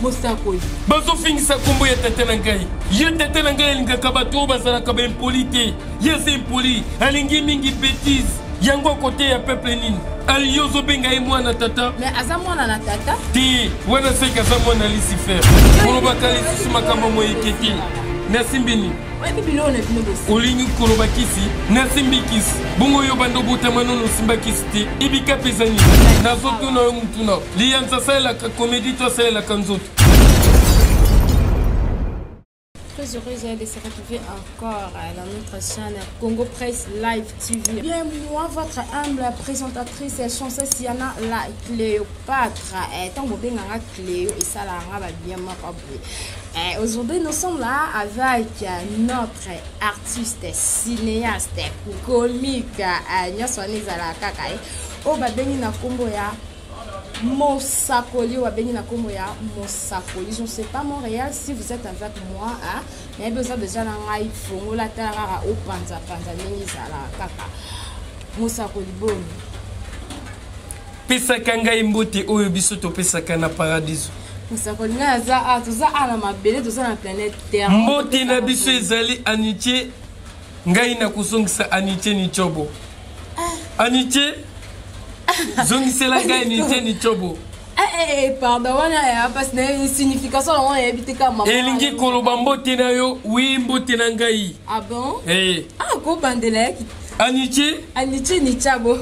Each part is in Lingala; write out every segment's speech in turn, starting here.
Mosakoli. Bazo fingisa kombo ya tete na ngai. Ye tete na ngai lingaka bato bazalaka ba impolite. Ye c'est impoli. Alingi mingi bêtise. Yango côté ya peuple nini. Aliyozo benga ye mwana tata. Mais aza mwana na tata. Ti, wana seka za mwana Lucifer. Koloba kali susu makamba moye keti. Merci mbini. Ouais, bibilo ne bino bosi. Olingi koloba kisi. Merci mbikisi. Bongo yo bando botama nono simba kisi te. Ibika pezani. Nazoto na yo mutuna. Lianza sala ka comédie toi sala ka nzoto. Très heureuse de se retrouver encore dans notre chaîne Congo Presse Live TV. Bien, moi, votre humble présentatrice et chanceuse Siana la Cléopâtre. Tant que vous avez Cléo et ça la bien aujourd'hui, nous sommes là avec notre artiste, cinéaste, comique, Nyaswani Zalakakai. Au Babeni na Kombo ya Mosakoli ou Abeni na Kombo ya Mosakoli. Je ne sais pas Montréal si vous êtes avec moi. Mais besoin déjà dans l'iPhone, la terre au panza la kaka. Mosakoli bon. Pesa kanga imbote oyo biso to pesa kana paradiso. Mosakoli na za tuza ala mabele tuza na planète Terre. Mbote na biso ezali anitié ngai na kusongisa anitié ni chobo. Anitié zongisela ngai anitié ni chobo. Pardon, on a parce que une signification on a habité comme maman. Elingi koloba mbote na yo, oui mbote na ngai. Ah bon? Ko bandele. Anitié ni chabo.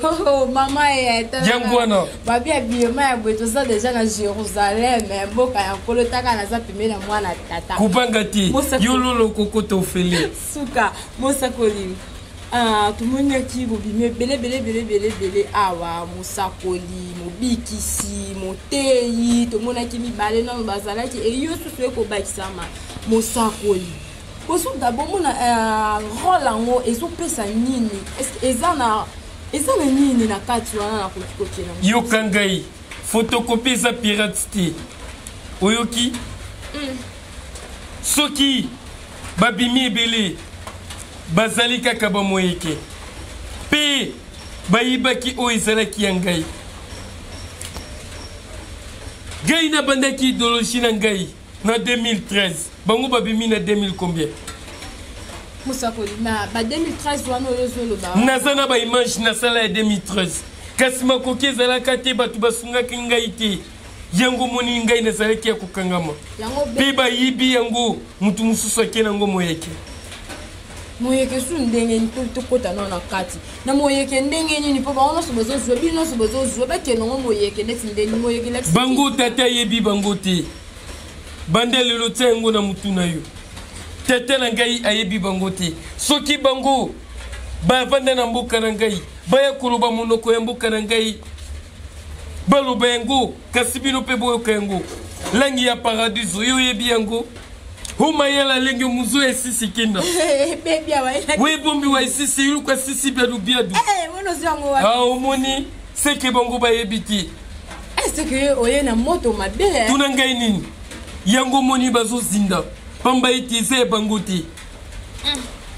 Maman est Yangwana. Babi abiyema ya boto ça déjà na Jérusalem, mais boka ya kolotaka na za pemé na mwana tata. Kubangati. Yololo kokoto fele. Suka, Mosakoli. Tout le monde qui vous bime belé awa Mosakoli mobikisi moteyi tout le monde qui mi balé non bazala qui et yo tout ce ko bakisama Mosakoli poso d'abord mon rôle ngo ezo pesa nini est ezana nini na kati wana na kokoti na yo kangai photocopie za pirate oyoki soki babimi ebele bazali kaka bamoyeke pe bayibaki oyo ezalaki ya ngai ngai na bandaki idéologie na ngai na 2013 bango babimi na 2000 combien Mosakoli na ba 2013 wana ozoloba naza na baimage nasala ya 2013 kasi makoki ezalaka te bato basungaki ngai te yango moni ngai nazalaki ya kokangama pe bayibi yango mutu mosusu ake nango moyeke moyeke su ndenge ni to kota na kati na moyeke ndenge ni po ba ona sobozo zo bi no sobozo zo ba ke no moyeke neti ndenge moyeke lex bango tata yebi bango te bandele lo tsengo na mutu na yo tata na ngai ayebi bango te soki bango ba vanda na mboka na ngai ba ya koloba monoko ya mboka na ngai baloba yango kasi bino pe boyoka yango langi ya paradiso yo yebi yango Huma yala lengo muzo esisi kinda. Baby awa. We bombi wa esisi yuluka sisi biadu biadu. Mono zango wa. Omoni seke bongo ba yebiti. C'est que oye na moto mabe. Tuna ngai nini? Yango moni bazo zinda. Pamba itize bangoti.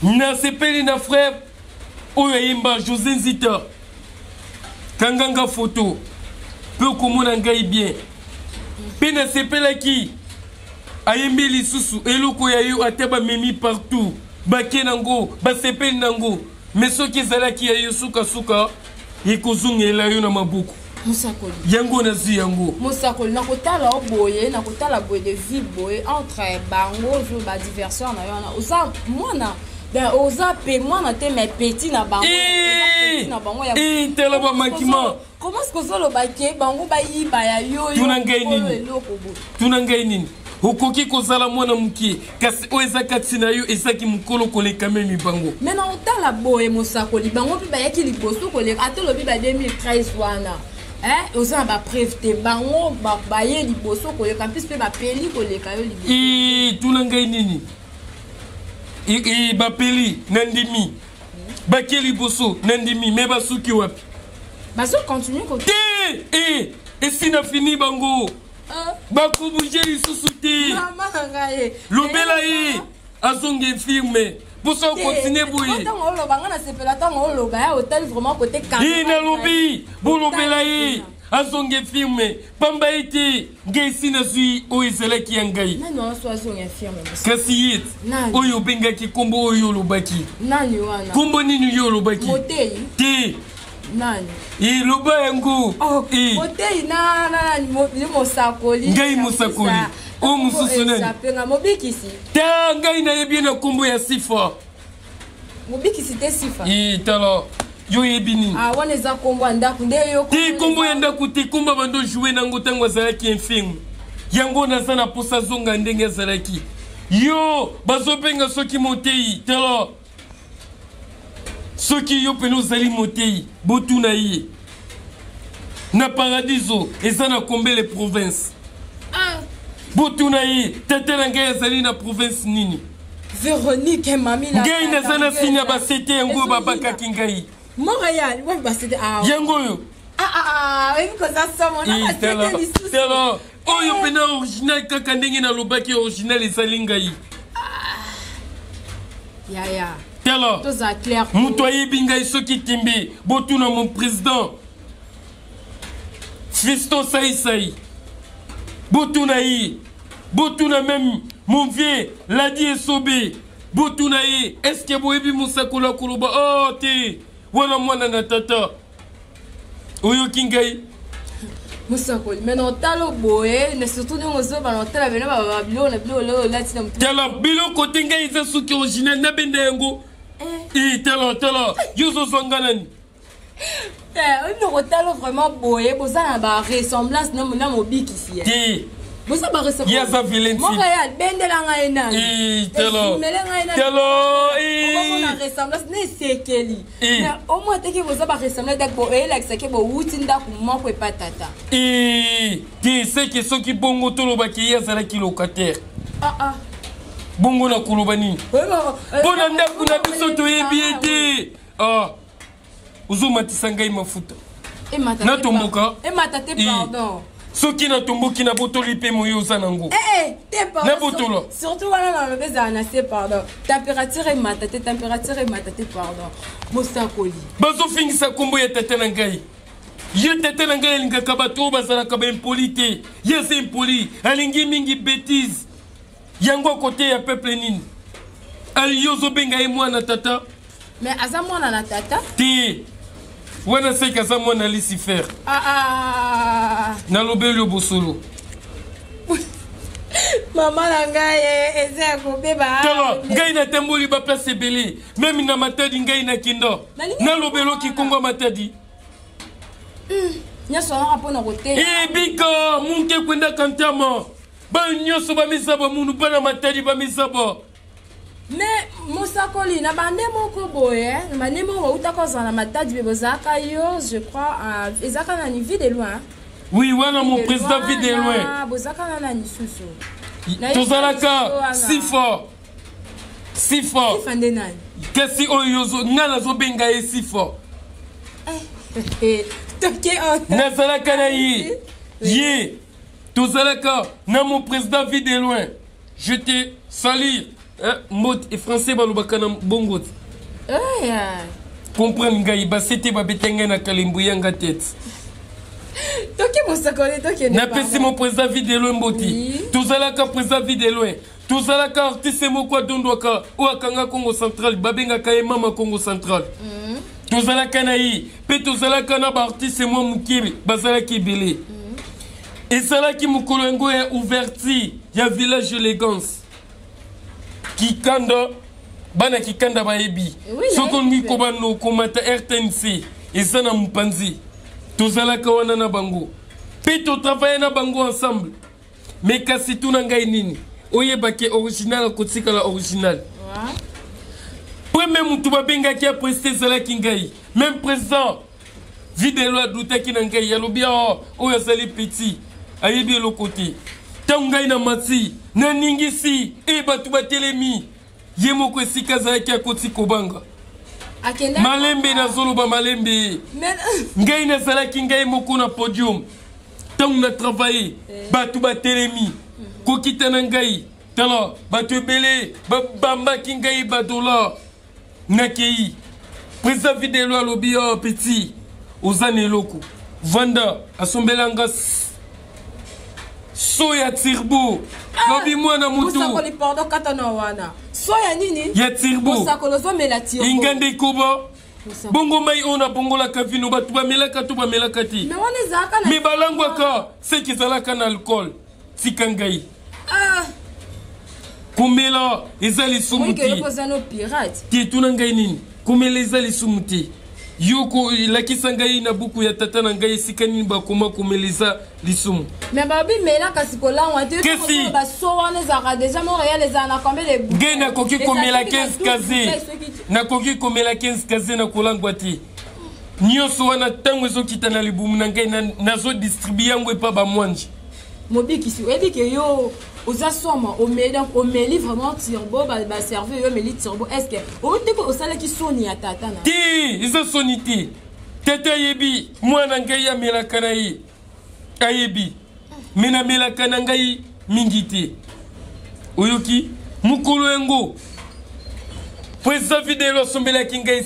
Na sepeli na frère oyo yimba José Nzita. Kanganga photo. Peu komona ngai bien. Pena sepela ki ayembi lisusu eloko ya yo ateba memi partout bake nango basepeli nango mais soki ezalaki ya yo suka ekozungela yo na mabuku Mosakoli yango nazi yango Mosakoli nakotala boye nakotala boye de vie boye entre bango jo ba diversion na yo na oza mwana ben oza pe mwana te mais petit na bango na bango ya tela ba makima comment est-ce que zo bake bango ba yiba ya yo tuna ngai nini Okoki kozala mwana mukie kasi oeza kati na yo ezaki mukolo koleka memi bango. Maintenant otala boye Mosakoli bango pe bayaki liboso koleka atelo bi ba 2013 wana. Oza ba preuve te bango ba ye liboso koleka plus pe ba peli koleka yo liboso. Tuna ngai nini? Ba peli nandimi. Ba ke liboso nandimi me ba suki wapi? Baso continue ko. Et si na fini bango. Bakubuje lisusu te lobela ye azonge filme pour ça continuer boye tango lo banga na sepela tango lo ba ya hotel vraiment côté camera na lobi bo lobela ye azonge firme pamba ete ngai sina zwi oyo ezalaki ya ngai nani wana so azonge firme kasi ye oyo obengaki kombo oyo olobaki nani wana kombo nini yo olobaki Motei te nani loba yango Motei nani mosakoli ngai mosakoli o mosusu nani penga mobikisi ta ngai nayebi na kombo ya sifa mobikisi te sifa tala yo yebi nini wana eza kombo ya ndako nde yo te kombo ya ndako te kombo bando joue nango ntango azalaki infirme yango naza na posa zonga ndenge azalaki yo bazobenga soki Motei tala soki yo pene ozali Motei botuna ye na paradiso eza na combele province botuna ye tete na ngai azali na province nini Véronique mami la ngai naza na sinya basete yango babakaki ngai Montréal ouais basete yango oyo tala oyo pena original kaka ndenge nalobaki original ezali ngai yaya tala moto ayebi ngai soki tembe botuna mon président Fisto Saïsaï botuna ye botuna même mon vieux Ladi Esobe botuna ye est-ce que boyebi mosakola koloba oh te wana mwana na tata oyoki ngai musakoli mais non talo boye ne surtout ndenge ozoba na otala bena babiloko na biloko olati na motu tala biloko te ngai eza soki original nabenda yango tala yo ozozwanga nani oyo talo vraiment boye boza na baressemblance na mobikisi te boza baressemblance yaza vilensi Montréal bendela ngai nani talo omona ressemblance ne esekeli mais au moins teke boza baressemblance dake boyelakisaki bowuti ndako moko epatata te seke soki bongo tolobaki ye azalaki locataire bongo na koloba nini mpo na ndako na biso toyebi ete ozomatisa ngai mafuta natomboka soki natomboki na botoli mpe moyo oza nango na botola surtout wana nalobi ezala na se pardon température emata te pardon mosakoli bazofingisa kombo ya tete na ngai ye tete na ngai alingaka bato oyo bazalaka baimpoli te ye aza impoli alingi mingi bétise yango kote ya peuple nini yo ozobenga ye mwana tata mais aza mwana na tata te wana seki aza mwana Lucifer nalobeli yo bosolo mama na ngai eza ya kobeba tala ngai natamboli baplace ebele meme na matadi ngai nakenda nalobeloki kongo matadi nyonso wana mpona koteya ebika munke kwendaka ntama bayo nyonso bamisaba munu mpa na matadi bamisaba mais mosakoli na bande moko boye na bande moko bautaka kozala na matadi mpe bozalaka yo je crois ezalaka nani vie de loin oui wana mon président vie de loin bozalaka na nani susu tozalaka sifa nde nani kasi oyo nga nazobenga ye sifa nazalaka na ye tozalaka na mon président vie de loin je te salue mot et français balobaka na bongo comprendre ngai basete babeta ngai na kalembo yanga tete napesi mon président vie de loin mboti tozalaka président vie de loin tozalaka artiste moko adondwaka oyo akanga congo central babengaka ye mama congo central tozalaka na ye mpe tozalaka na baartiste mwa moke bazalaki ebele ezalaki mokolo yango ya ouverture ya village élégance kikanda bana kikanda bayebi soki olingi kobanda okomata RTNC eza na mopanzi tozalaka wana na bango mpe totravaille na bango ensemble me kasi tuna ngai nini oyebaki original akotikala original premier mutu babengaki apreste ezalaki ngai même président videlo adutaki na ngai yalobi oyo azali petit ayebi eloko te ntango ngai na mati naningisi bato batelemi ye moko esika azalaki akoti kobanga malembe nazoloba malembe ngai nazalaki ngai moko na podium ntango na travaille bato batelemi kokita na ngai tala bato ebele babambaki ngai badola nakei président videlo alobi petit oza na eloko Vanda asombelanga soya tirbo lobi mwana mutu usakoli pardon katana wana soya nini ya tirbo usakolo zo mela tirbo ingande koba bongo mai ona bongo la kavino batu bamelaka to bamelaka ti mais wana ezalaka na mi balangwaka seki ezalaka na alcool tika ngai komela eza lisumu ti tuna ngai nini komela eza lisumu ti yoko lakisa ngai na buku ya tata na ngai esika nini bakoma komela eza lisumu mais babi mela kasi kolangwa te kesi baso wana ezalaka déjà montréal ezala na combien de ngai nakoki komela 15 kaze nakoki komela 15 kaze na kolangwa ti nyonso wana ntango ezokita na libumu na ngai nazodistribue yango epa bamwanji mobikisi oyebi ke yo oza soma omeli vraiment turbo baserve yo omeli turbo est ce que oyebi ke osalaki soni ya tata na ti eza soni te tata ayebi mwana ngai amelaka na ye ayebi me namelaka na ngai mingi te oyoki mokolo yango po eza videlo asombelaki ngai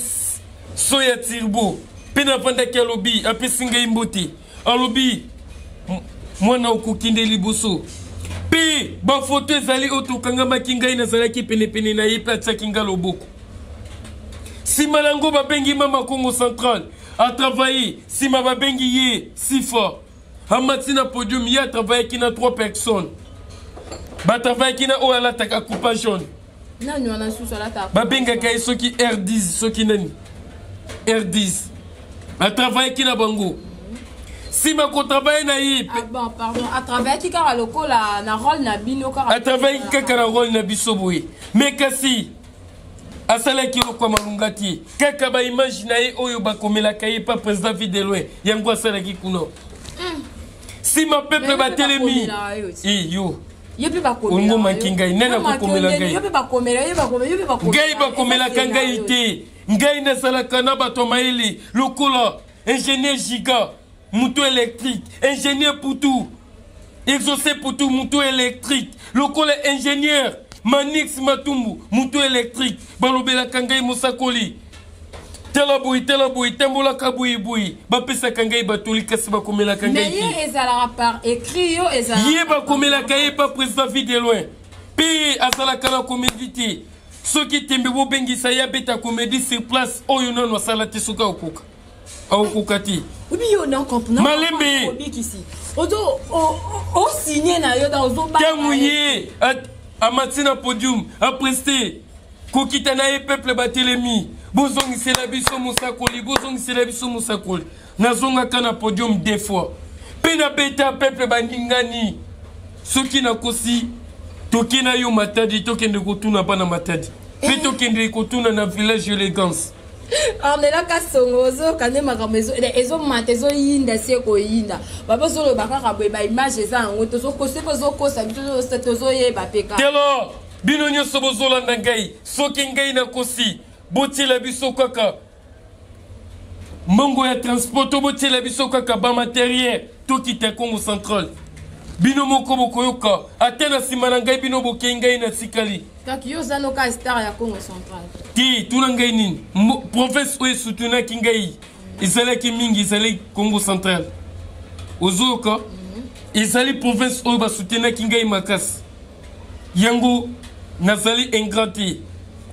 so ya turbo mpe navandaki alobi apesi ngai mbote alobi mwana okoki nde liboso mpe bafoto ezali oyo tokangamaki ngai nazalaki penepene na ye mpe atiaki ngai loboko nsima nango babengi mama Congo Central atravaille nsima babengi ye sifa amati na podium ye atravaillaki na 3 personnes batravaillaki na oyo alataka coupa jaune babengaka ye soki R10 soki nani R10 atravaillaki na bango sima kotravaille na ye bon pardon atravaillaki kaka lokola na rôle na bino kaka atravaillaki kaka na rôle na biso boye mais kasi asalaki lokwa malunga te kaka baimage na ye oyo bakomelaka ye pa président Videloin yango asalaki kuna sima peuple batelemi yo ongo maki ngai nani akokomela ngai ngai bakomelaka ngai te ngai nazalaka na bato mayele lokola ingénieur giga moto électrique ingénieur Poutou exaucé Poutou moto électrique lokola ingénieur Manix Matumbu moto électrique balobelaka ngai mosakoli tela boyi tembolaka boyi bapesaka ngai batoli kasi bakomelaka ngai mais ye ezalaka par écrit yo ezalaka ye bakomelaka ye pa président Videloin mpe azalaka na comédie te soki tembe bobengisa ye abeta comédie sur place oyo nano asala te soki akokoka akokoka te malembe osigné na yo ntango ye amati na podium apreste kokita na ye peuple batelemi bozongisela biso mosakoli nazongaka na podium 2 fois mpe nabeta peuple baningani soki nakosi toke na yo Matadi tokende kotuna bana Matadi mpe tokende kotuna na village élégance amela kasongo ozokande makambo ezomata ezoyinda se koyinda babozoloba kaka boye baimage eza yango tozokosa biso tozoyeba mpe kaka telo bino nyonso bozolanda ngai soki ngai nakosi botiela biso kaka mbongo ya transport to botiela biso kaka bamateriel tokita Congo Central bino moko bokoyoka ate na nsima na ngai bino bokei ngai na tikali kaki yo oza noka star ya Congo Central ti tuna ngai nini province oyo esutunaki ngai ezalaki mingi ezali Congo Central ozoyoka ezali province oyo basutenaki ngai makasi yango nazali ingrat te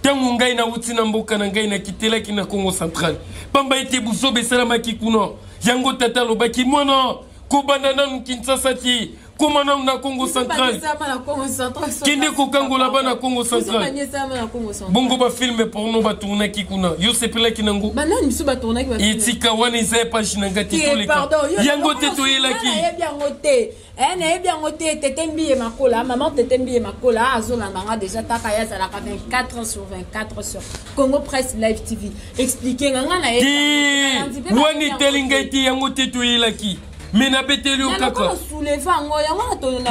ntango ngai nauti na mboka na ngai nakitelaki na Congo Central pamba ete buzobe esalamaki kuna yango tata alobaki mwana kobanda nanu Kinshasa ti koma nanu na Congo Central kende kokangola bana Congo Central bongo bafilme porno batournaki kuna yo sepelaki nango etika wana eza page na nga te toleka yango te toyelaki nayebi yango te tete mbiye makola maman tete mbiye makola azolanda nga déjà taka ya azalaka 24 sur 24 sur Congo Presse Live TV expliquer nga nga na wani teli ngai te yango te toyelaki me nabeteli yo kaka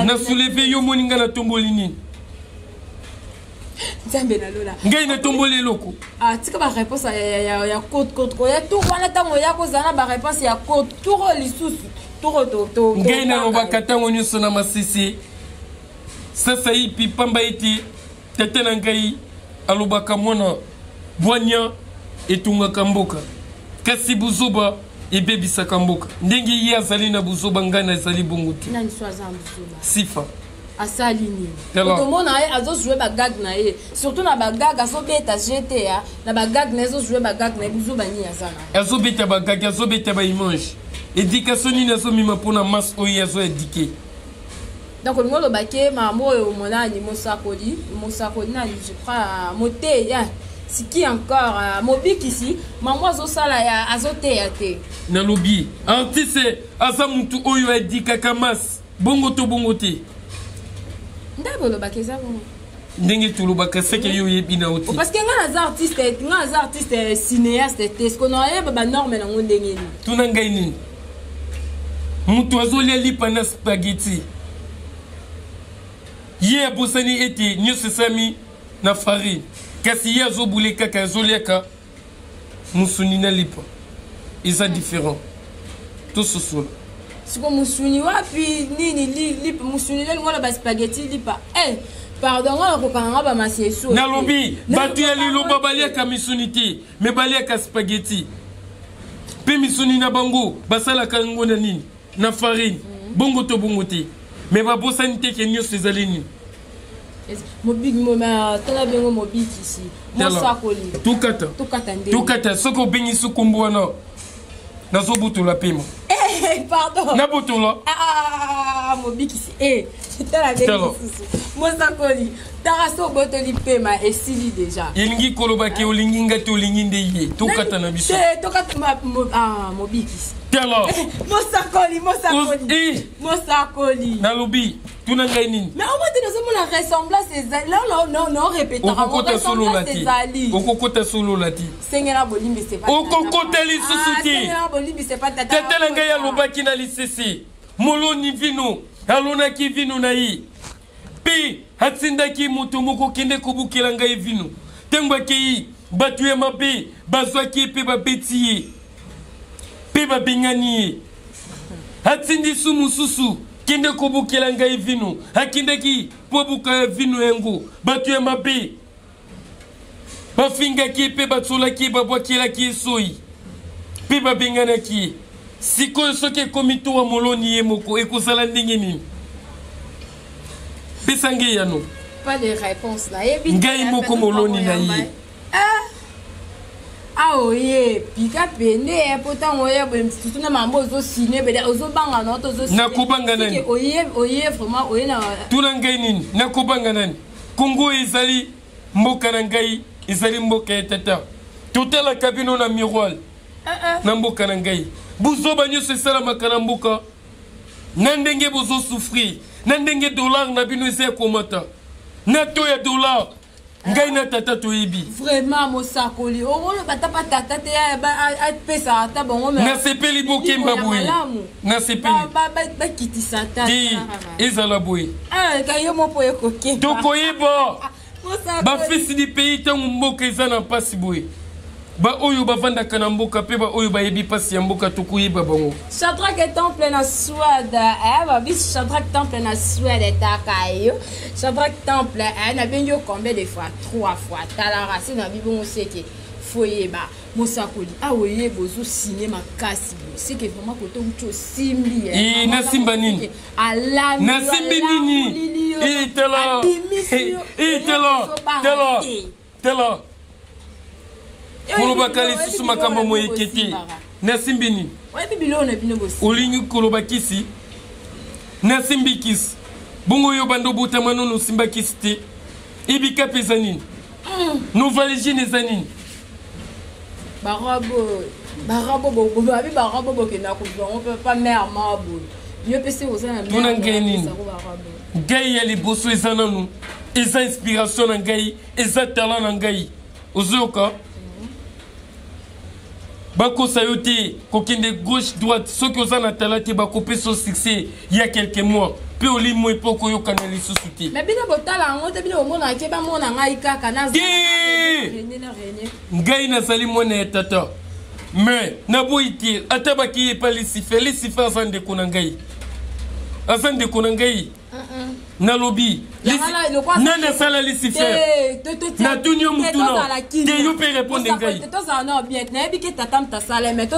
na souleve yo moni nga na tomboli nini ngai na tomboli eloko tika baréponse ya côte ya tour wana ntango ya kozala baréponse ya côte tour lisusu ngai nalobaka ntango nyonso na masese sasa ipi pamba ete tete na ngai alobaka mwana bwanya etungaka mboka kasi buzoba ebebisaka mboka ndenge ye azali na buzoba ngai nazali bongo te nani so aza buzoba sifa asali nini otomona ye azojouer bagag na ye surtout na bagag azobeta jete ya na bagag na ye azojouer bagag na ye buzoba nini aza na azobeta bagag azobeta baimage éducation nini azomima mpona masse oyo azoédike donc olingi olobake makambo oyo monani mosakoli nani je crois moteya siki encore mobikisi makambo azosala ya azoteya te nalobi artiste aza mutu oyo aedikaka masse bongo to bongo te ndenge olobaka eza bongo ndenge tolobaka seke yo oyebi na oti parce que ngai naza artiste cinéaste te ceque naoyeba banorme nango ndenge nini tuna ngai nini mutu azolia lipa na spaghetti ye abosani ete nyonso esami na farine kasi ye azobule kaka azoliaka musuni na lipa eza différent tososola siko musuni wapi nini lipa musuni lelingola baspaghetti lipa pardon nga kokanga bamasi eso nalobi bato ya liloba baliaka misuni te me baliaka spaghetti mpe misuni na bango basalaka yango na nini na farine bongo to bongo te me babosani te ke nyonso ezali nini tala bengo mobikisi mosakoli tukata soki obengisi kombo wana nazobutola pema pardon nabutola mobikisi tala bengisusu mosakoli taka so obotoli pema esili deja elingi kolobaki olingi nga te olingi nde ye tokata na biso tokata mobikisi tala mosakoli nalobi tuna ngai nini mais au moins tu nous montres la ressemblance ezali non répéter okokota solo lati sengela bolimbi c'est pas okokota lisusu te sengela bolimbi c'est pas tata tata na ngai alobaki na lisese moloni vino alonaki vino na ye mpe atindaki moto moko kende kobukela ngai vino ntango akei bato ya mabe bazwaki ye mpe babeti ye mpe babengani ye atindi su mosusu kende kobukela ngai vino akendaki mpo abuka vino yango bato ya mabe bafingaki ye mpe batsolaki ye babwakelaki ye soyi mpe babenganaki ye sikoyo soki ekomi towa moloni ye moko ekozala ndenge nini pesa ngai yano ngai moko moloni na ye aoye pika pene po ntango oyeba misusu na mambo ozosine bede ozobanga na oto ozosine nakobanga nani oye vraiment oye na tuna ngai nini nakobanga nani kongo ezali mboka na ngai ezali mboka ya tata totalaka bino na miroir na mboka na ngai buzoba nyonso esalamaka na mboka na ndenge bozosouffrir na ndenge dollar na bino eza ekomata na to ya dollar ngai na tata toyebi vraiment mosakoli oloba ta pa tata te apesa ata bongo nasepeli bokemba boye nasepeli bakitisa tata ezala boye kayo mopo ekokemba tokoyeba bafisi di pays ntango mboka eza na mpasi boye baoyo bavandaka na mboka mpe baoyo bayebi mpasi ya mboka tokoyeba bango Shadrach temple na Suède babisi Shadrach temple na Suède etaka yo Shadrach temple nabengi yo combien de fois 3 fois tala racine na bibongo seke foyeba mosakoli aoyeba ozosine makasi seke vraiment kote uti osimbi nasimba nini nasimbi nini tela kolobaka lisusu makambo moyeke te nasimbi nini olingi koloba kisi nasimbi kisi bongo oyo bando obotama nono osimba kisi te ebika mpe eza nini novaligine eza nini barobo bokenda kozwango mpe pa mare mabo yo mpe se oza na tuna ngai nini ngai ya liboso eza nanu eza inspiration na ngai eza talent na ngai ozoyoka bakosa yo te kokende gauche droite soki oza na tala te bakopesa succès ya quelques mois mpe olimo epo koyokana lisusu te me bino botala yango te bino omonake bamona ngai kaka ngai nazali mwana ya tata me naboyi te ata baki epa lisife aza ndeko na ngai nalobi nana sala Lucifer na tunyo mutuna te yo pe répondre ngai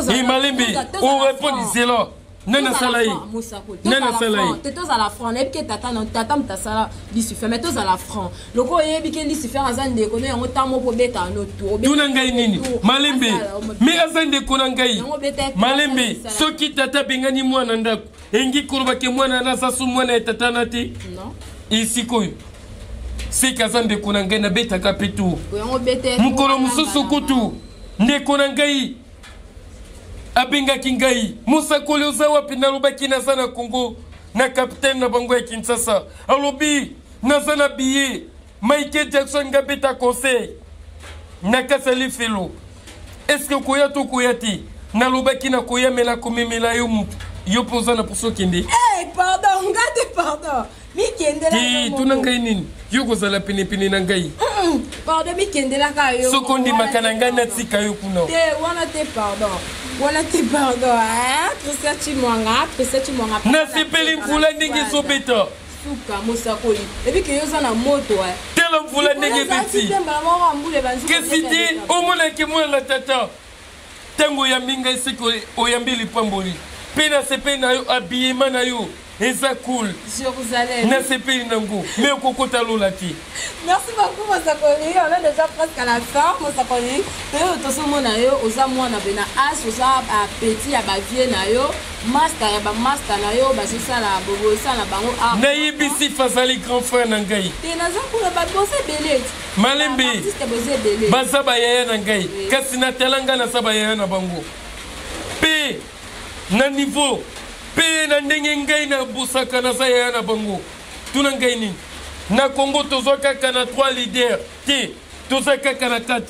et malembe on répond c'est là nana sala yi nana sala yi te toza la franc et que tata mtasala Lucifer mais toza la franc loko yebi ke Lucifer azande kono yango tamo po beta no tour tuna ngai nini malembe mais azande kona ngai malembe soki tata bengani mwana ndako engi kuruba ke mwana na sasu mwana tata na te non ici koyo c'est kazande kona ngai na beta kapitu mukolo mususu kutu nde kona ngai abengaki ngai mosakoli oza wapi nalobaki naza na Congo na capitaine na bango ya Kinshasa alobi naza na billet Michael Jackson nga beta conseil nakasa lifelo est-ce que koya to koya te nalobaki na koya mela komemela yo mutu yo poza na poso kende pardon ngate pardon mi kende la tuna ngai nini yo kozala pene na ngai pardon mi kende la ka yo sokondi makana ngai na tika yo kuna te wana te pardon Christian Chimwanga na sepeli mvula ndenge ezobeta suka mosakoli ebi ke yoza na moto tela mvula ndenge beti kesi te omonaki mwana tata ntango oyambi ngai seki oyambi lipamboli mpe na sepeli na yo abiyema na yo eza cool na sepeli nango mais okokota lola te. Merci beaucoup Mosakoli, on est déjà presque à la fin Mosakoli. Tosomona yo oza mwana bena as oza petit ya bavie na yo master ya ba master na yo bazosala bobosa na bango na yebisi fazali grand frère na ngai te naza kuna ba bose belé malembe baza bayaya na ngai kasi na telanga na saba yaya na bango pe na niveau pe na ndenge ngai na busaka na yaya na bango tuna ngai nini na Congo tozo kaka na 3 leaders te tozo kaka na 4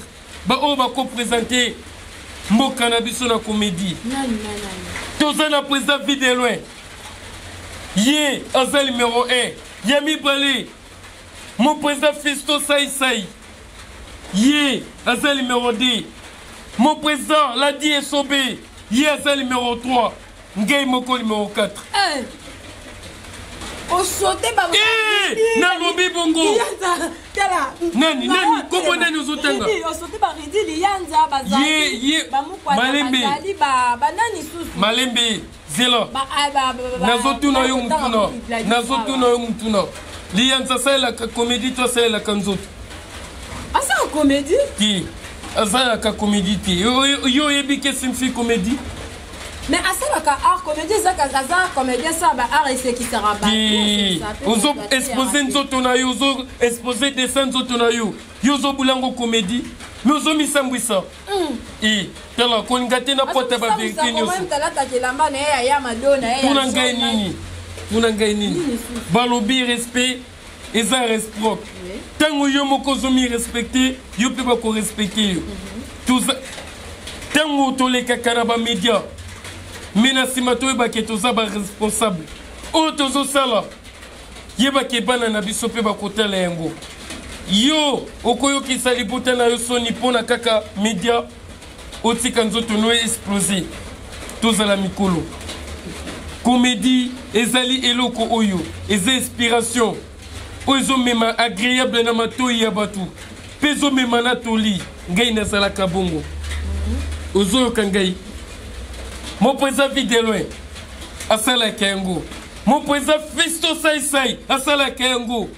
ba o ba ko présenter mboka na biso na comédie tozo na président vide loin ye aza numéro 1 Yami Balé mon président Fisto Sai ye aza numéro 2 mon président Ladi Esobé ye aza numéro 3 ngai moko numéro 4 o sauté ba na lobi bongo nani kombo nani ozotanga o sauté ba ridili yanza bazali ba malembe ba nani susu malembe zelo nazotuna yo mutuna liyanza sala ka comédie to sala ka nzoto asa comédie ki asa ka comédie ti yo yebike simfi comédie mais asalaka art comédie zakaza comédien ça ba art et qui sera ba ozo exposer nzoto na yo ozo exposer dessin nzoto na yo yozo bulango comédie mais ozo misambwisa tala ko ngate na pota ba vérité nyoso tuna ngai nini balobi respect eza respect tango yo moko zomi respecter yo pe ba ko respecter yo tango toleka karaba media Mena simato yebake toza ba responsable o tozo sala yebake bana na biso pe bakotela yango yo okoyoki sali bota na yo soni pona kaka media otika nzoto no exploser toza la mikolo comédie ezali eloko oyo eza inspiration ozo mema agréable na matoi ya batu pezo mema na toli ngai na sala kabongo ozo kangai mon président vide loin asala kengo mon président Fisto Sai asala kengo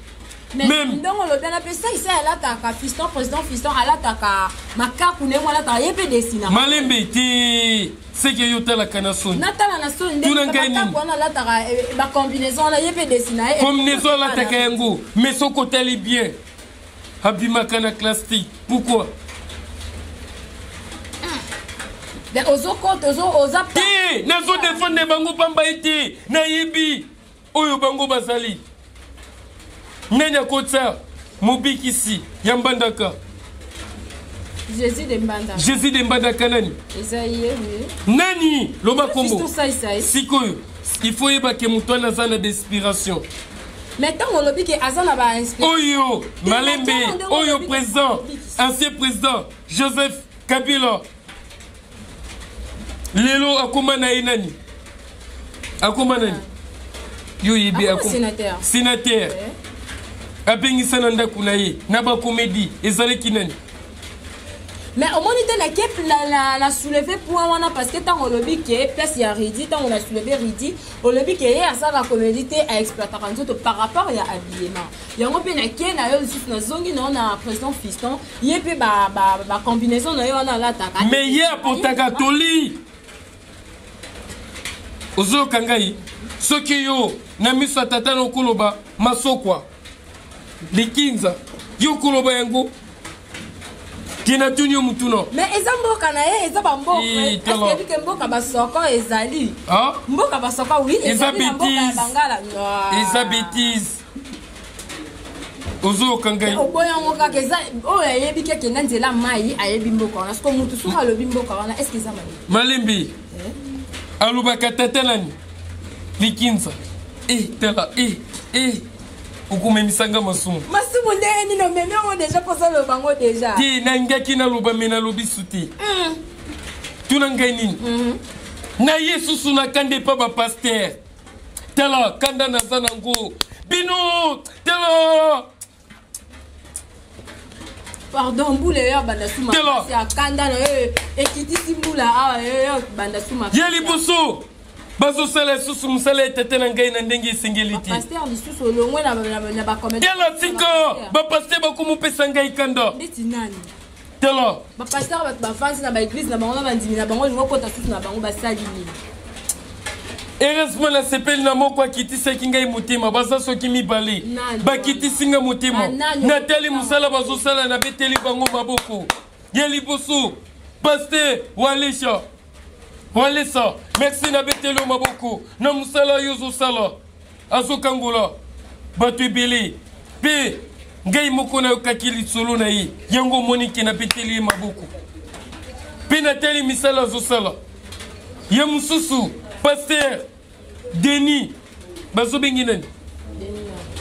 même ndongo lo bena pe sai ala taka fiston président fiston ala taka makaku ne wala ta yepe desina malembe ti c'est que yo tala kana son natala na son ndenge makaku wana ala taka ba combinaison la yepe desina combinaison la taka kengo mais son côté li bien habima kana classique pourquoi nazo défendre bango pamba ete nayebi oyo bango bazali nenya kota mobikisi ya mbandaka Jésus de mbandaka nani nani loba kombo sikoyo il faut yebake moto wana aza na d'inspiration mais ntango olobi ke aza na ba inspiration oyo malembe oyo président ancien président Joseph Kabila lelo akoma na inani akoma nani Yo yebi Ah, sénateur. Sénateur. Abengisa na ndako na ye na ba comédie ezale kinani. Mais au moins la soulever point wana parce que tant on le dit que place il y a Ridi tant on a soulevé Ridi on le dit que hier ça la comédie à exploiter par rapport à habillement il y a un peu na ken na yo juste na zongi na on a président fiston il peut ba combinaison na yo on a la taka mais hier pour ta catholique ozo kangai soki yo na miso tata no kuloba masokwa likinza yo kuloba yango Kina tunyo mutuno. Mais eza mboka na ye eza ba mboka. Est-ce que mboka ba soko ezali? Ah? Mboka ba soko oui ezali mboka ya Bangala. Eza bêtise. Ozo kangai. Oboya ngoka keza o yebi ke kena nzela mai ayebi mboka. Est-ce que mutu suka lobi mboka wana est-ce que eza mai? Malembi. Aluba katatelani. Likinza. Tela ukumemisanga masumu. Masumu ndeni no meme on déjà posé le bango déjà. Ti nangaki na luba mena lobi suti. Tuna ngai nini? Na Yesu na kande pa ba pasteur. Tela kanda na zanango. Bino tela. Pardon boule ya banda suma. C'est à kanda na ekiti simbula banda suma. Yeli boso. Bazo sala susu musala tete na ngai na ndenge singeliti. Pasteur lisusu olongwe na ba comédie. Tela siko ba pasteur ba kumupesa ngai kanda. Ndeti nani? Tela. Ba pasteur ba fans na ba église na bango na bandimi na bango ngo kota susu na bango ba sali ni. Heureusement la sepel na moko akiti seki ngai mutima baza soki mibale. Ba kiti singa mutima. Natali musala bazo sala na beteli bango maboko. Yeli boso. Pasteur Walisha. Voilà ça. Merci na betelo maboko. Na musala yozo sala. Azo kangola. Batu ebele. Pe ngai moko na kakili solo na yi. Yango moniki na beteli maboko. Pe na teli misala zo sala. Ya mususu pasteur Denis. Bazo bengi nani?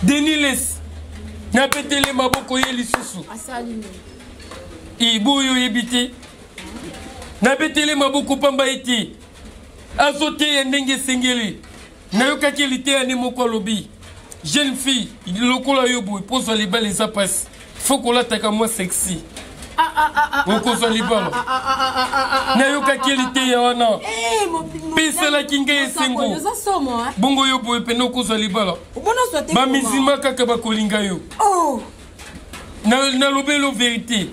Denis les. Na beteli maboko ye lisusu. Asali ni. Ibu yo yebite. Na betele mabuku pamba iti azote ya ndenge sengeli na yoka kelite ya nemoko lobi jeune fille lokola yobo pozo les balles ça passe faut qu'on l'attaque moi sexy okozo libala na yoka kelite ya wana pesa la kinga esengo bongo yobo epeno okozo libala ba mizima kaka ba kolinga yo na lobelo vérité.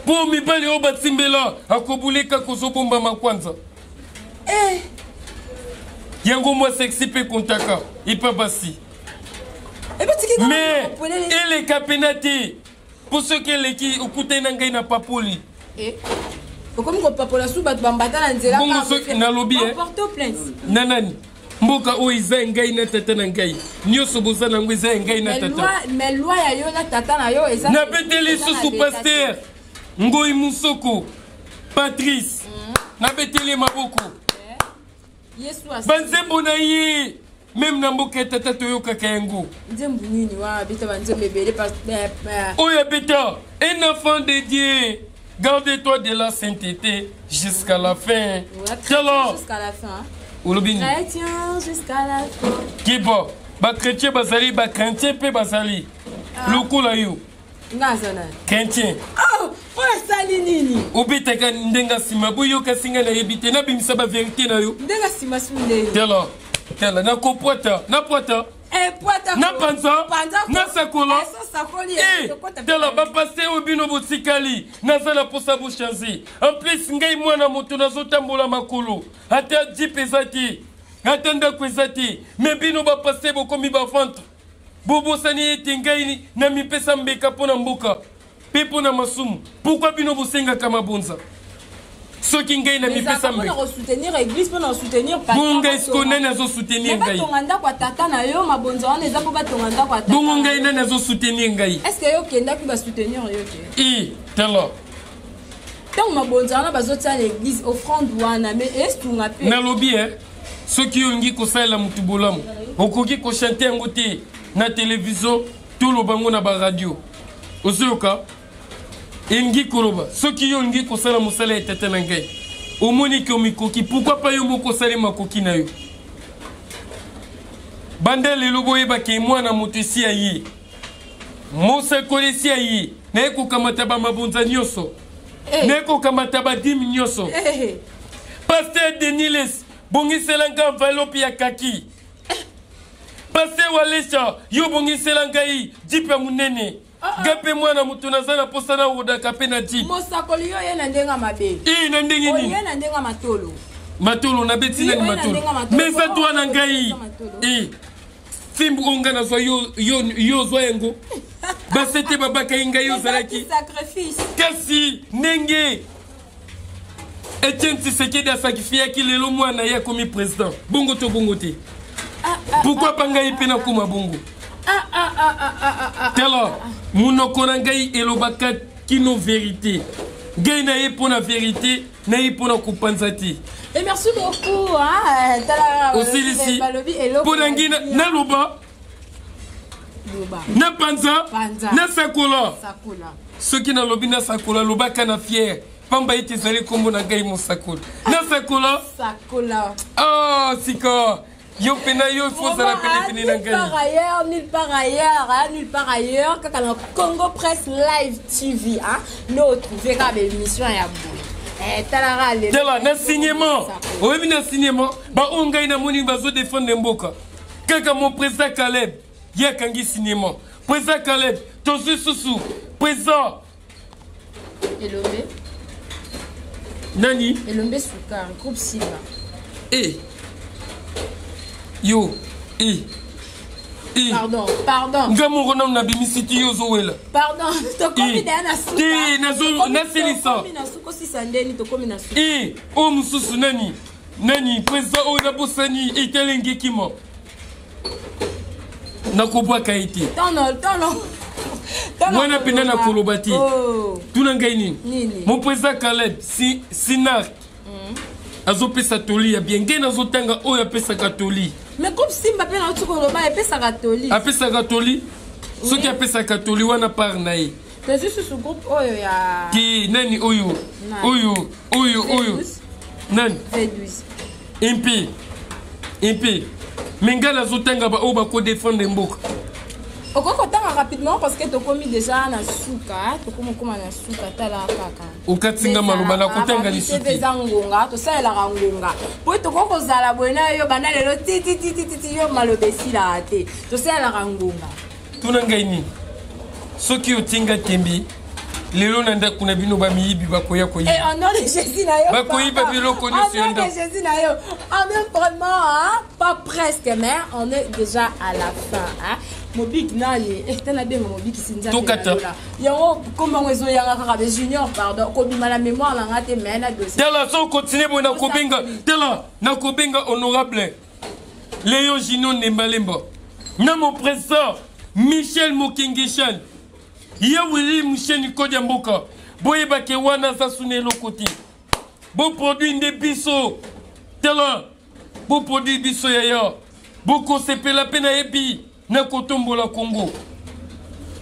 Pour mi bali o batimbela akobuleka kozobomba makwanza. Yango moi sexy pe kontaka ipa basi. Mais elle est capenate pour ceux qui okute na ngai na papoli. Comme ko papola sou bat bambata na nzela bongo so na lobby porte plainte. Nanani mboka o iza ngai na tata na ngai. Nyoso boza na ngwe za ngai na tata. Mais loi ya yo na tata na yo eza. Na beteli sous pasteur. Ngoi Musoko, Patrice, na beteli maboko. Banzembo na ye, même na mboka tata toyoka kayango. Nzembo nini wa bita banzembe bele parce Oya beta, un enfant de Dieu, garde-toi de la sainteté jusqu'à la fin. Jusqu'à la fin. Olobini. Chrétien jusqu'à la fin. Kibo, ba chrétien bazali, ba chrétien pe bazali. Lokola yo. Ngazana. Chrétien. Sali nini obita ka ndenga sima boyo ka singa na yebite na bimisa ba vérité na yo ndenga sima sunde tela na kopota na pota pota na panza na sakola tela ba passer obino botikali na sala posa bo changer en plus ngai mwana moto nazo tambola makolo ata dipezati atenda kwezati mais bino ba passer bokomi ba ventre bobo sani etingai na mipesa mbeka pona mboka Pepo na masumu. Pourquoi bino bosenga kama bonza? Soki ngai na mipesa mbe. Pour soutenir l'église, pour soutenir pasteur. Bonga iskone na zo soutenir ngai. Batonganda kwa tata na yo mabonza wana eza po batonganda kwa tata. Bongo ngai na zo soutenir ngai. Est-ce que yo kenda ki ba soutenir yo ke? Telo. Tant mabonza wana bazotya l'église offrande wana mais est-ce que on appelle? Na lobby soki yo ngi ko sala mutu bolamu. Okoki ko chanter ngote na télévision, tout lo bango na ba radio. Ozoka Engi koroba, soki yo ngi kosala musala etete na ngai. Omoni ki omikoki, pourquoi pas yo moko sala makoki na yo? banda lelo boyeba ke mwana moto esi aye mosakoli esi aye naye kokamata bamabonza nyonso naye kokamata badimi nyonso paster deniles bongiselanga enveloppe ya kaki paster walesha yo bongisela ngai jipe munene gape mwana moto naza na posa na odaka mpe na jipe mosakoli yo ye na ndenga mabe na ndenge nini ye na ndenga matolo matolo na beti nani matolo mesa to na ngai fimbu onga na zwa yo zwa yango basete babaka inga yo zalaki kasi nenge Etienne Tshisekedi a sacrifié ki lelo mwana ya komi président bongo to bongo te pourquoi pas ngai pe na kuma bongo telo munoko na ngai elobaka kino vérité ngai na ye pona vérité na ye pona kupanzati. Et merci beaucoup. Aussi ici. Pour l'angina, na loba, na panza, na sakola. Ceux qui na lobi na sakola, loba kana fier. Pamba ite zali kombo na gai mo sakola. Na sakola. Sakola. Oh, sika. Yo pena yo faut ça la pene na gai. Nulle part ailleurs, quand on Congo Presse Live TV, hein, notre véritable émission ya boule. Tela na signement oyebi na signement ba ongai na moni bazo défendre mboka kaka mon président Caleb yakangi signement président Caleb tozu susu président Elombe nani Elombe Sukar groupe Simba yo Pardon. Ngamo ronam na bimisiti yo zoela. Pardon, to komi da na suka. Na selisa. Na suko si sandeni to komi na suka. O mususu nani président o na bosani etelenge kimo. Na kubwa kaiti. Tono. Mwana pena na kolobati. Tuna ngai nini? Mon président Caleb Sinar. Azopesa toli ya bien ngena zotanga oyo apesa katoli. Mais comme Simba pe na tuko loba apesa katoli. Apesa katoli? Soki apesa katoli wana par na ye. C'est juste ce groupe oyo ya ki nani oyo. Nani? V12. MP. Mengala zotanga ba oba ko défendre mboka. Okoko tanga rapidement parce que to komi déjà na suka, to komo koma na suka tala kaka. Okatinga maluba na kotanga li suka. Tebe zangonga, to sa la ngonga. Po to koko zala bwena yo bana lelo ti yo malobesi la ate. To sa la ngonga. Tuna ngai ni. Soki otinga tembi lelo nanda kuna bino ba miyibi bakoya koyi. Et en nom de Jésus na yo. Bakoyi ba bilo koni sienda. En nom de Jésus na yo. On est vraiment hein, pas presque mais on est déjà à la fin hein. Mobik nani tena bien mobik sinza tokata yango komba ngwezo yanga kaka be junior pardon ko bima la mémoire la ngate mais na dossier tela so continue bona kobenga tela na kobenga honorable Léon Gino Nembalemba na mon président Michel Mokengeshan ya wili Michel Kodia Mboka boyeba ke wana sa sunelo côté bon produit de biso tela bon produit biso ya boko sepela pena ebi na kotombola Congo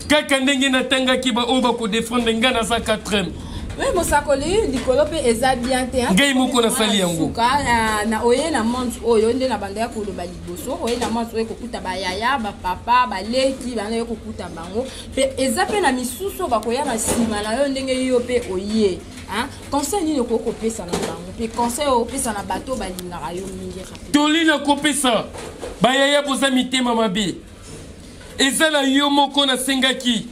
kaka ndenge na tanga ki ba oba ko défendre ngana za 4e. Oui mosakoli likolo pe eza bien te hein. Ngai moko na sali yango na oye na montre oyo nde na banda ya koloba liboso oye na montre oyo kokuta ba yaya ba papa ba leki bana yo kokuta bango pe eza pe na misusu ba koya na sima na yo ndenge yo pe oye hein conseil ni ko kopesa na bango pe conseil o pesa na bato ba lingaka yo mingi rapide tolina kopesa ba yaya boza mitema mabe ezala yo moko na sengaki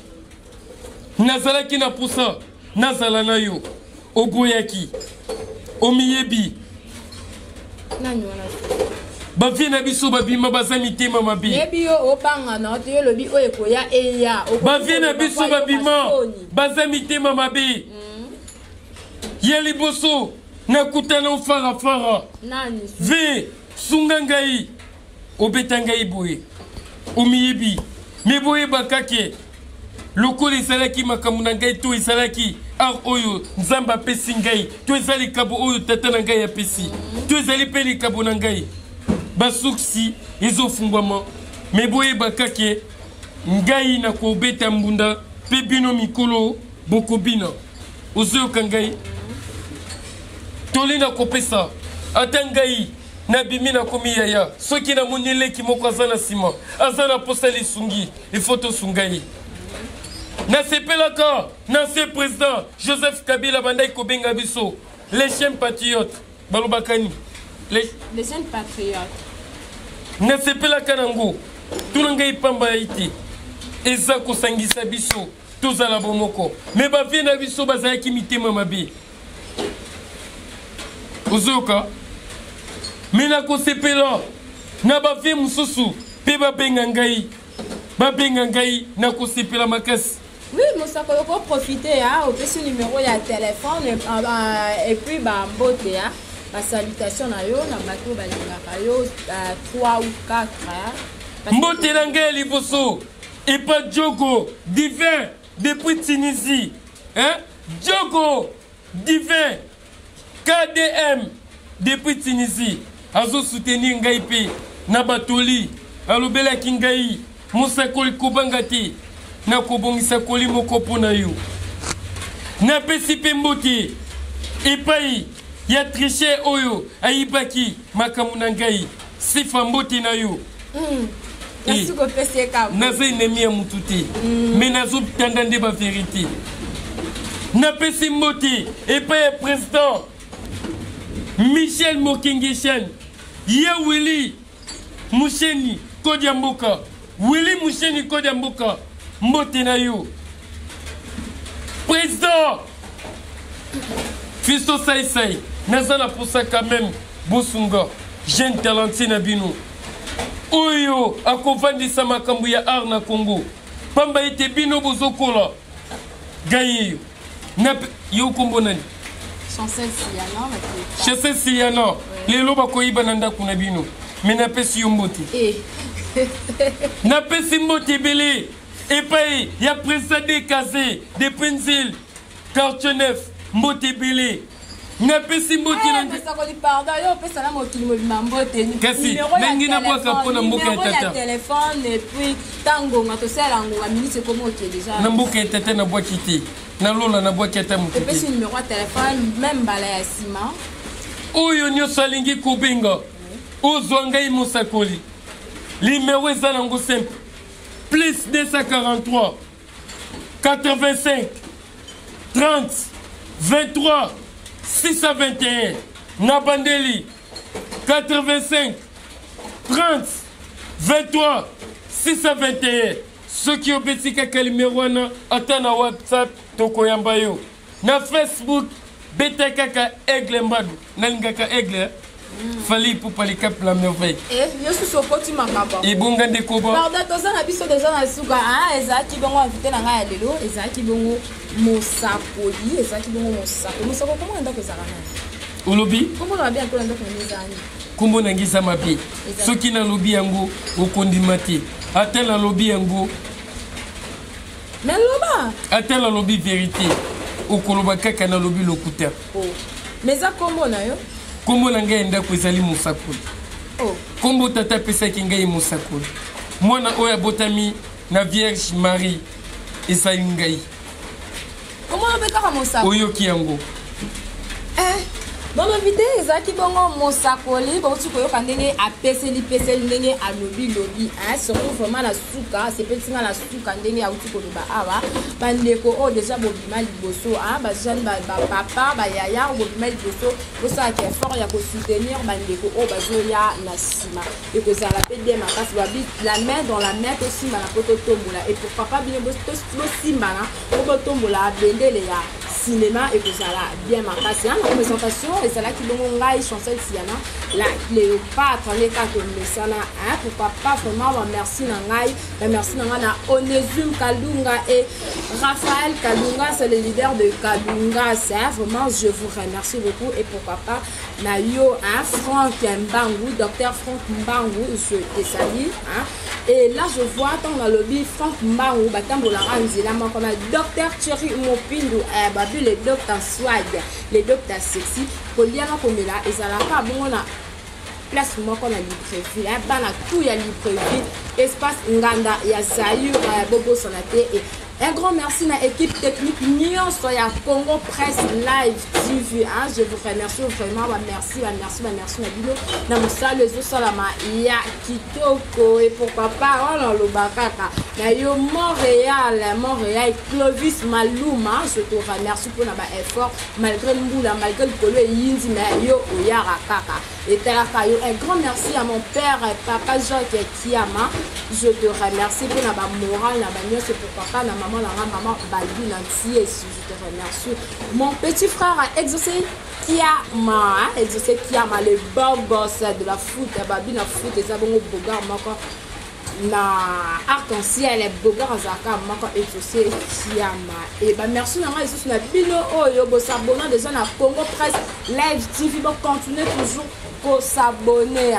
nazalaki na pusa nazala na yo oboyaki omiyebi nani wana bavie na biso babima baza mitema mabe yebi yo obanga na te yo lobi oyo koya eya bavie na biso babima baza mitema mabe ya liboso nakutana ofarafara nani ve sunga ngai obeta ngai boye omiyebi me boye bakake lokolo ezalaki makambo na ngai to ezalaki ar oyo nzambe apesi ngai to eza likabo oyo tata na ngai apesi to ezali mpe likabo na ngai basuksi ezofungwama me boyeba kake ngai na kobeta mbunda mpe bino mikolo bokobina ozoyoka ngai toli na kopesa ata ngai na bimi na komi yaya soki na monile ki moko azana sima azana posa lisungi il faut to sungai na sepelaka na ce président Joseph Kabila bandai ko benga biso les jeunes patriotes balobakani les jeunes patriotes na sepelaka nango tunanga ipamba iti eza ko sangisa biso tozala bomoko mais ba vie na biso bazaki mitema mabe ozoka mina ko sepela na ba vie mususu pe ba benga ngai na ko sepela makasi. Oui, mon sac on profiter au petit numéro ya téléphone et puis ba mbote ya ba salutation na yo na bato balingaka yo 3 ou 4 mbote na ngai liboso et pas Diogo divin depuis Tunisie hein Diogo divin KDM depuis Tunisie azo soutenir ngai pe na batoli alobelaki ngai musakoli kobangati na kobongisa koli moko pona yo na pesi pe mbote epai ya triche oyo ayibaki makamu na ngai sifa mbote na yo naza enemi ya mutu te me nazotanda nde baverité na pesi mbote epai ya président Michel Mokengeshan ye Willy Musheni Kodia Mboka Willy Musheni Kodia Mboka mbote na yo président Fisto Saïsaï nazala posa quand même bosunga jeune talenté na bino oyo akovandisa makambo ya art na Congo pamba ete bino bozokola gaye na yo kombo nani Chancel Siyana lelo bakoyiba na ndako na bino me napesi yo mbote napesi mbote ebele epai ya président de Kazé de Penzil quartier neuf mbote ebele napesi mbote na kasi nangi nabwaka mpona mboka ya tata na mboka ya tata nabwaki te nalola nabwaki ata motu oyo nyonso alingi kobenga ozwa ngai mosakoli limero eza nango simple plus 243 85 30 23 621 na bandeli 85 30 23 621 soki obeti kaka limero wana ata na WhatsApp tokoyamba yo na Facebook beta kaka Aigle Mbadu nalingaka Aigle fali pour parler cap la merveille yo suso koti makaba ibunga ndekoba pardon toza na biso deja na suka ezaki bongo invité na ngai ya lelo ezaki bongo mosakoli ezaki bongo mosako comment ndako ezaka na olobi comment na bien ko ndako nezani kombo na ngisa mapi soki na lobi yango okondima te ata na lobi yango mais loba ata na lobi vérité okoloba kaka na lobi lokuta mais za kombo na yo kombo na ngai ndako ezali mosakoli kombo tata apesaki ngai mosakoli mwana oyo abotami na Vierge Marie ezali ngai oyoki yango bon invité ezaki bongo mosakoli bauti koyoka ndenge apeseli ndenge alobi surtout vraiment la suka sepetinga la suka ndenge auti koloba awa bandeko oyo déjà bobima liboso bajane bapapa bayaya bobima liboso bosalaka effort ya kosoutenir bandeko oyo bazoya na nsima ekozala mpe de makasi babi la main dans la main tosimbana mpo totombola et pourquoi pas bino bosimbana mpo botombola bendele ya cinéma ekozala bien makasi na présentation ezalaki bongo ngai Chancel Siyana la Cléopâtre lekaka mesana pourquoi pas vraiment merci na ngai merci na Onésime Kalunga et Raphaël Kalunga c'est le leader de Kalunga vraiment je vous remercie beaucoup et pourquoi pas na yo Franck Mbangu docteur Franck Mbangu je te salue et là je vois dans le lobby Franck Mbangu batambola nzela moko na docteur Thierry Mopindu babi le docteur swag les docteurs sexy koliana komela ezalaka bongo na place moko na Libreville bana tout ya Libreville espace Nganda ya Zayur Bobo Sonate et un grand merci à l'équipe technique Nyonso ya Congo Presse Live TV. Je vous remercie vraiment. Merci na bino. Na musala les salama ya kitoko et pourquoi pas on le bakaka. Na yo Montréal Clovis Maluma. Je te remercie pour notre effort malgré Mbula, malgré le polo et Yindi mais yo oyara kaka. Et un grand merci à mon père Papa Jacques Kiama. Je te remercie pour notre morale, c'est pour papa, maman Balbi Nancy, et je te remercie. Mon petit frère a exaucé Kiama, le bon boss de la foot, Babi na foot, et ça bon bogar mako na arc-en-ciel, les bogar zaka mako exaucé Kiama. Et bah merci na moi sur la bino oyo bo s'abonner déjà na Congo Presse Live TV, bon continuer toujours pour s'abonner.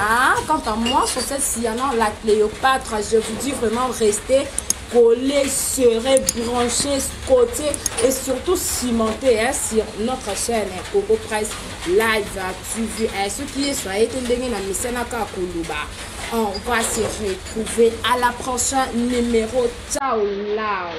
Quant à moi sur cette Siana la Cléopâtre, je vous dis vraiment restez collés, serrés, branchés, côté et surtout cimentés sur notre chaîne Congo Presse Live TV. Ce qui est soyez tendez na misenaka kuluba. On va se retrouver à la prochaine numéro. Ciao là.